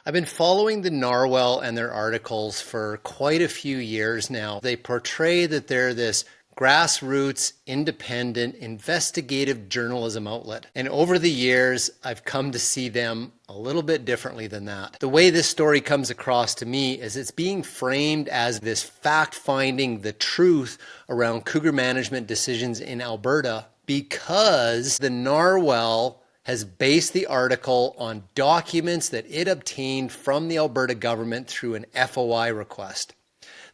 I've been following the Narwhal and their articles for quite a few years now. They portray that they're this grassroots, independent, investigative journalism outlet. And over the years, I've come to see them a little bit differently than that. The way this story comes across to me is it's being framed as this fact-finding the truth around cougar management decisions in Alberta because the Narwhal has based the article on documents that it obtained from the Alberta government through an FOI request.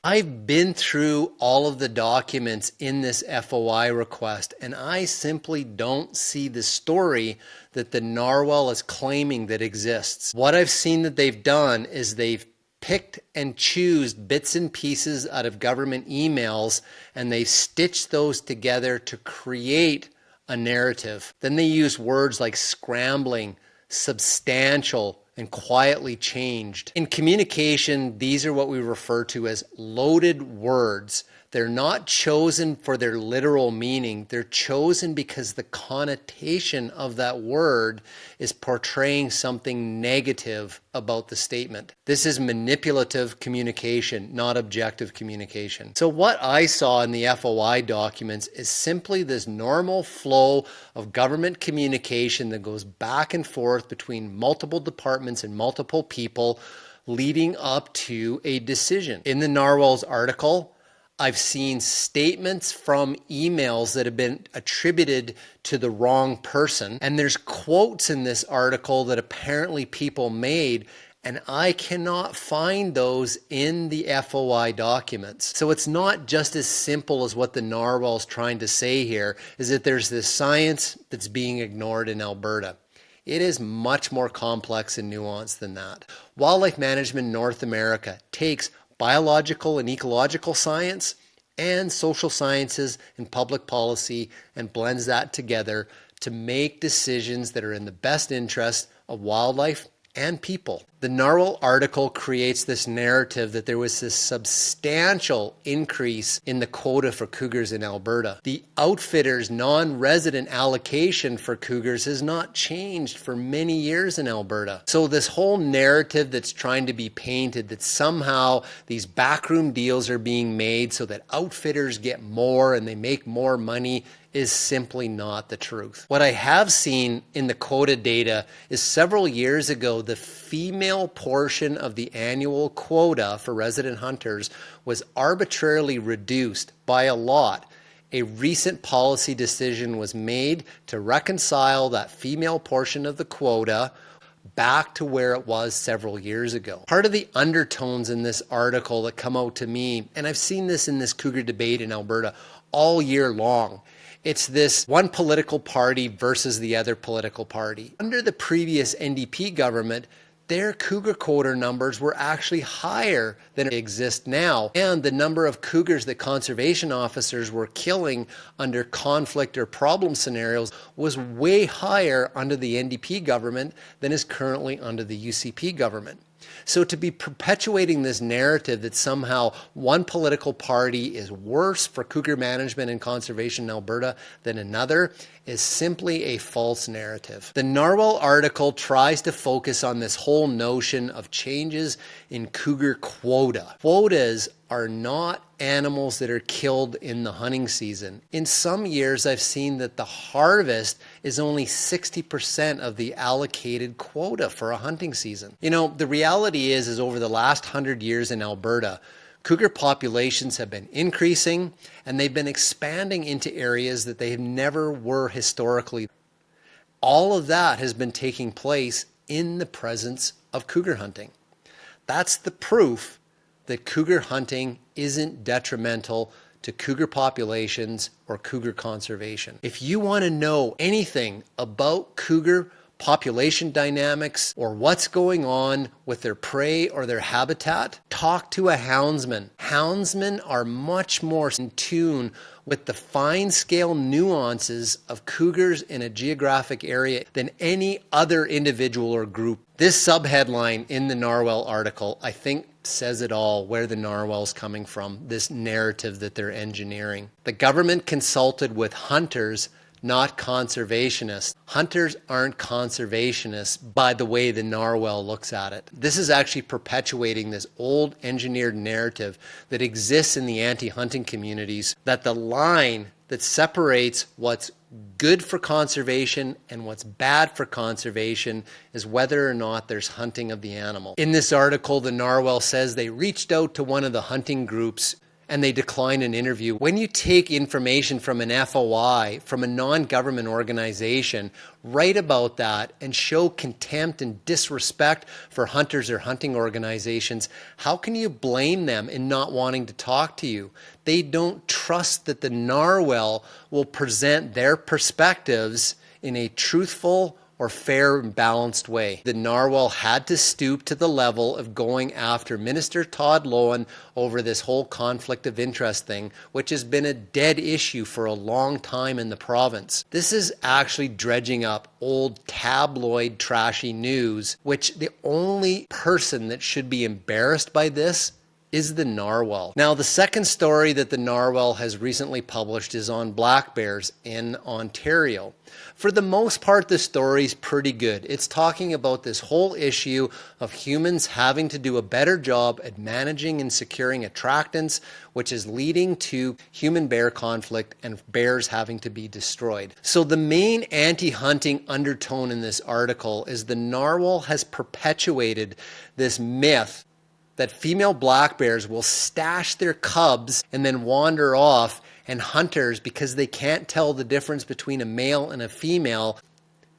I've been through all of the documents in this FOI request, and I simply don't see the story that the Narwhal is claiming that exists. What I've seen that they've done is they've picked and choosed bits and pieces out of government emails, and they've stitched those together to create a narrative. Then they use words like scrambling, substantial, and quietly changed. In communication, these are what we refer to as loaded words. They're not chosen for their literal meaning. They're chosen because the connotation of that word is portraying something negative about the statement. This is manipulative communication, not objective communication. So what I saw in the FOI documents is simply this normal flow of government communication that goes back and forth between multiple departments and multiple people leading up to a decision. In the Narwhal's article, I've seen statements from emails that have been attributed to the wrong person. And there's quotes in this article that apparently people made, and I cannot find those in the FOI documents. So it's not just as simple as what the Narwhal's trying to say here, is that there's this science that's being ignored in Alberta. It is much more complex and nuanced than that. Wildlife Management North America takes biological and ecological science and social sciences and public policy and blends that together to make decisions that are in the best interest of wildlife and people. The Narwhal article creates this narrative that there was this substantial increase in the quota for cougars in Alberta. The outfitters' non-resident allocation for cougars has not changed for many years in Alberta. So this whole narrative that's trying to be painted that somehow these backroom deals are being made so that outfitters get more and they make more money is simply not the truth. What I have seen in the quota data is several years ago, the female portion of the annual quota for resident hunters was arbitrarily reduced by a lot. A recent policy decision was made to reconcile that female portion of the quota back to where it was several years ago. Part of the undertones in this article that come out to me, and I've seen this in this cougar debate in Alberta all year long, it's this one political party versus the other political party. Under the previous NDP government, their cougar quota numbers were actually higher than exist now. And the number of cougars that conservation officers were killing under conflict or problem scenarios was way higher under the NDP government than is currently under the UCP government. So to be perpetuating this narrative that somehow one political party is worse for cougar management and conservation in Alberta than another is simply a false narrative. The Narwhal article tries to focus on this whole notion of changes in cougar quota. Quotas are not animals that are killed in the hunting season. In some years, I've seen that the harvest is only 60% of the allocated quota for a hunting season. You know, the reality is over the last 100 years in Alberta, cougar populations have been increasing and they've been expanding into areas that they never were historically. All of that has been taking place in the presence of cougar hunting. That's the proof that cougar hunting isn't detrimental to cougar populations or cougar conservation. If you want to know anything about cougar population dynamics or what's going on with their prey or their habitat, talk to a houndsman. Houndsmen are much more in tune with the fine scale nuances of cougars in a geographic area than any other individual or group. This subheadline in the Narwhal article, I think, says it all, where the Narwhal's coming from, this narrative that they're engineering. The government consulted with hunters not conservationists. Hunters aren't conservationists by the way the Narwhal looks at it. This is actually perpetuating this old engineered narrative that exists in the anti-hunting communities, that the line that separates what's good for conservation and what's bad for conservation is whether or not there's hunting of the animal. In this article, the Narwhal says they reached out to one of the hunting groups and they declined an interview. When you take information from an FOI, from a non-government organization, write about that and show contempt and disrespect for hunters or hunting organizations, how can you blame them in not wanting to talk to you? They don't trust that the Narwhal will present their perspectives in a truthful or fair and balanced way. The Narwhal had to stoop to the level of going after Minister Todd Loewen over this whole conflict of interest thing, which has been a dead issue for a long time in the province. This is actually dredging up old tabloid trashy news, which the only person that should be embarrassed by this is the Narwhal. Now, the second story that the Narwhal has recently published is on black bears in Ontario. For the most part, the story's pretty good. It's talking about this whole issue of humans having to do a better job at managing and securing attractants, which is leading to human-bear conflict and bears having to be destroyed. So the main anti-hunting undertone in this article is the Narwhal has perpetuated this myth that female black bears will stash their cubs and then wander off, and hunters, because they can't tell the difference between a male and a female,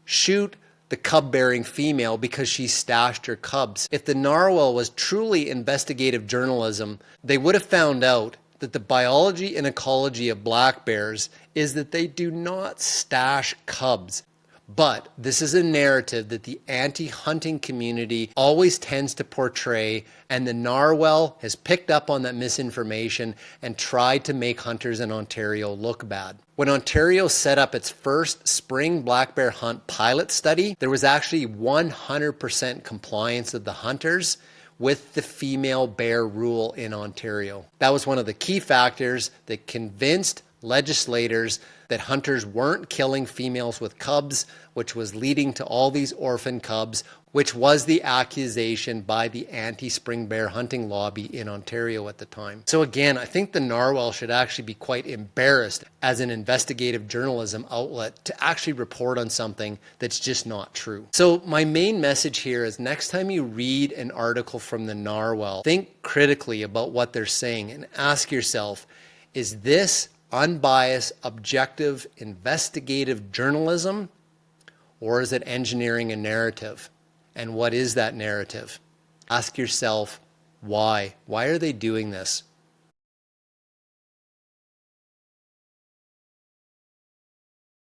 shoot the cub-bearing female because she stashed her cubs. If the Narwhal was truly investigative journalism, they would have found out that the biology and ecology of black bears is that they do not stash cubs. But this is a narrative that the anti-hunting community always tends to portray, and the Narwhal has picked up on that misinformation and tried to make hunters in Ontario look bad. When Ontario set up its first spring black bear hunt pilot study, there was actually 100% compliance of the hunters with the female bear rule in Ontario. That was one of the key factors that convinced legislators that hunters weren't killing females with cubs, which was leading to all these orphan cubs, which was the accusation by the anti-spring bear hunting lobby in Ontario at the time. So again, I think the Narwhal should actually be quite embarrassed as an investigative journalism outlet to actually report on something that's just not true. So my main message here is next time you read an article from the Narwhal, think critically about what they're saying and ask yourself, is this unbiased, objective, investigative journalism, or is it engineering a narrative? And what is that narrative? Ask yourself, why? Why are they doing this?